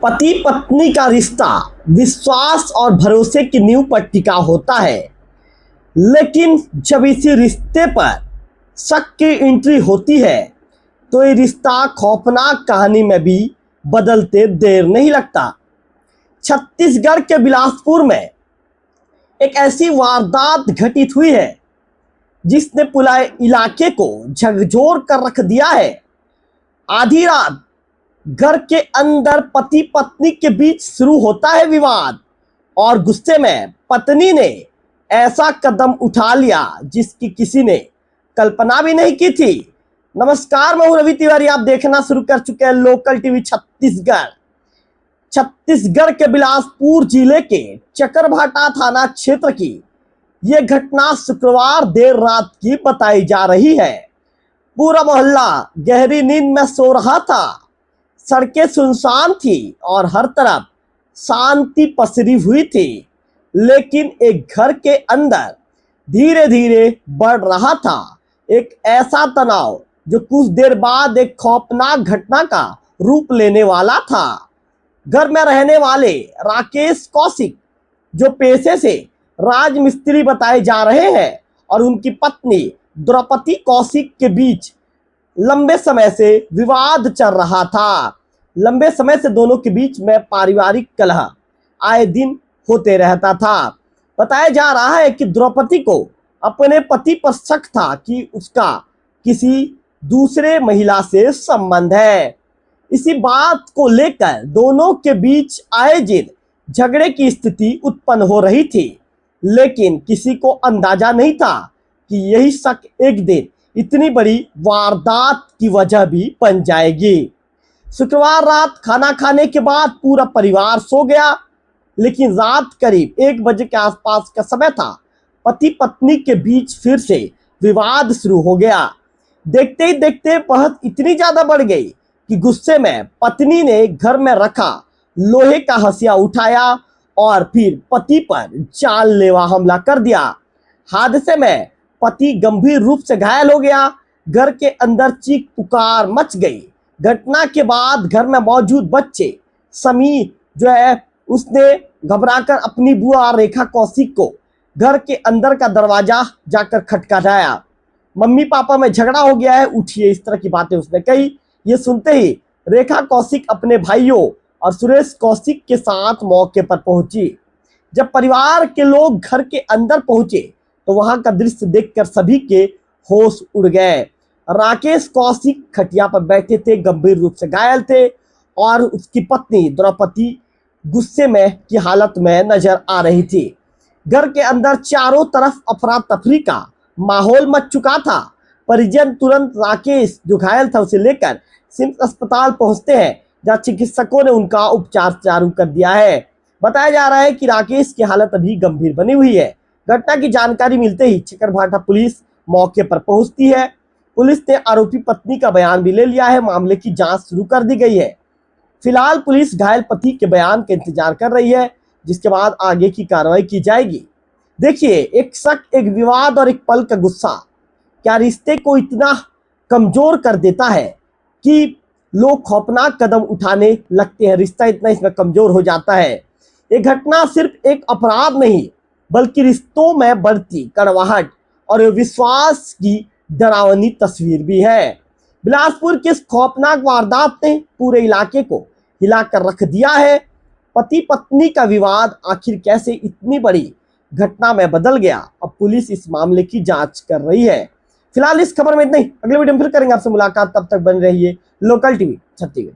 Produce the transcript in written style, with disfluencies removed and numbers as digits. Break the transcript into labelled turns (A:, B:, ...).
A: पति पत्नी का रिश्ता विश्वास और भरोसे की नींव पर टिका होता है, लेकिन जब इसी रिश्ते पर शक की एंट्री होती है तो ये रिश्ता खौफनाक कहानी में भी बदलते देर नहीं लगता। छत्तीसगढ़ के बिलासपुर में एक ऐसी वारदात घटित हुई है जिसने पूरे इलाके को झकझोर कर रख दिया है। आधी रात घर के अंदर पति पत्नी के बीच शुरू होता है विवाद और गुस्से में पत्नी ने ऐसा कदम उठा लिया जिसकी किसी ने कल्पना भी नहीं की थी। नमस्कार, मैं हूं रवि तिवारी। आप देखना शुरू कर चुके हैं लोकल टीवी छत्तीसगढ़। छत्तीसगढ़ के बिलासपुर जिले के चकरभाटा थाना क्षेत्र की यह घटना शुक्रवार देर रात की बताई जा रही है। पूरा मोहल्ला गहरी नींद में सो रहा था। सड़कें सुनसान थी और हर तरफ शांति पसरी हुई थी, लेकिन एक घर के अंदर धीरे धीरे बढ़ रहा था एक ऐसा तनाव जो कुछ देर बाद एक खौफनाक घटना का रूप लेने वाला था। घर में रहने वाले राकेश कौशिक, जो पेशे से राजमिस्त्री बताए जा रहे हैं, और उनकी पत्नी द्रौपदी कौशिक के बीच लंबे समय से विवाद चल रहा था। लंबे समय से दोनों के बीच में पारिवारिक कलह आए दिन होते रहता था। बताया जा रहा है कि द्रौपदी को अपने पति पर शक था कि उसका किसी दूसरे महिला से संबंध है। इसी बात को लेकर दोनों के बीच आए दिन झगड़े की स्थिति उत्पन्न हो रही थी, लेकिन किसी को अंदाजा नहीं था कि यही शक एक दिन इतनी बड़ी वारदात की वजह भी बन जाएगी। शुक्रवार रात खाना खाने के बाद पूरा परिवार सो गया, लेकिन रात करीब 1 बजे के आसपास का समय था। पति पत्नी के बीच फिर से विवाद शुरू हो गया। देखते ही देखते बहस इतनी ज्यादा बढ़ गई कि गुस्से में पत्नी ने घर में रखा लोहे का हंसिया उठाया और फिर पति पर जानलेवा हमला कर दिया। हादसे में पति गंभीर रूप से घायल हो गया। घर के अंदर चीख पुकार मच गई। घटना के बाद घर में मौजूद बच्चे समी जो है उसने घबराकर अपनी बुआ रेखा कौशिक को घर के अंदर का दरवाजा जाकर खटखटाया। मम्मी पापा में झगड़ा हो गया है, उठिए, इस तरह की बातें उसने कही। ये सुनते ही रेखा कौशिक अपने भाइयों और सुरेश कौशिक के साथ मौके पर पहुंची। जब परिवार के लोग घर के अंदर पहुंचे तो वहां का दृश्य देखकर सभी के होश उड़ गए। राकेश कौशिक खटिया पर बैठे थे, गंभीर रूप से घायल थे, और उसकी पत्नी द्रौपदी गुस्से में की हालत में नजर आ रही थी। घर के अंदर चारों तरफ अफरा तफरी का माहौल मच चुका था। परिजन तुरंत राकेश जो घायल था उसे लेकर सिम्स अस्पताल पहुंचते हैं, जहां चिकित्सकों ने उनका उपचार चालू कर दिया है। बताया जा रहा है कि राकेश की हालत अभी गंभीर बनी हुई है। घटना की जानकारी मिलते ही चकरभाटा पुलिस मौके पर पहुंचती है। पुलिस ने आरोपी पत्नी का बयान भी ले लिया है। मामले की जांच शुरू कर दी गई है। फिलहाल पुलिस घायल पति के बयान का इंतजार कर रही है, जिसके बाद आगे की कार्रवाई की जाएगी। देखिए, एक शक, एक विवाद और एक पल का गुस्सा क्या रिश्ते को इतना कमजोर कर देता है कि लोग खौफनाक कदम उठाने लगते हैं। रिश्ता इतना इसमें कमजोर हो जाता है। ये घटना सिर्फ एक अपराध नहीं, बल्कि रिश्तों में बढ़ती कड़वाहट और विश्वास की डरावनी तस्वीर भी है। बिलासपुर की इस खौफनाक वारदात ने पूरे इलाके को हिलाकर रख दिया है। पति पत्नी का विवाद आखिर कैसे इतनी बड़ी घटना में बदल गया, अब पुलिस इस मामले की जांच कर रही है। फिलहाल इस खबर में इतना ही। अगले वीडियो में फिर करेंगे आपसे मुलाकात। तब तक बने रहिए लोकल टीवी छत्तीसगढ़।